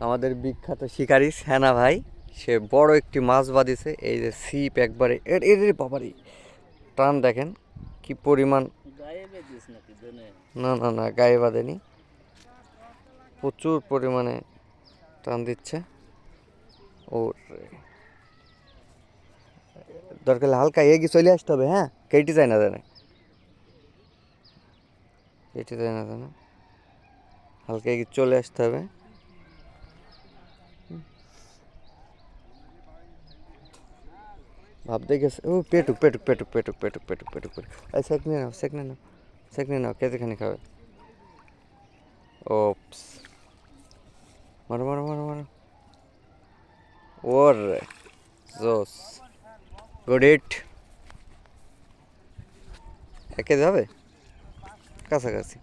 আমাদের বিখ্যাত শিকারি সেনা ভাই, সে বড় একটি মাছ বাঁধিছে। এই যে ছিপ একবারে এর এর এর বাবারে টান দেখেন কি পরিমাণ। না না না, গায়ে বাঁধেনি, প্রচুর পরিমাণে টান দিচ্ছে। ও দরকার হলে হালকা এগিয়ে চলে আসতে হবে, হ্যাঁ, কেটে যায় না জানে, কেটে যায় না জানে, হালকা এগিয়ে চলে আসতে হবে। ভাবতে গেছে ও পেটুক পেটুক পেটুক পেটুক পেটুক পেটুক পেটুক পেটুক। এই সেক নিয়ে নাও, সেক নিয়ে নাও, সেক নিয়ে নাও, কেতেখানি খাবে। ওপস, মারো মারো মারো মারো। ওর জোস, গুড হিট। একে যাবে কাছাকাছি।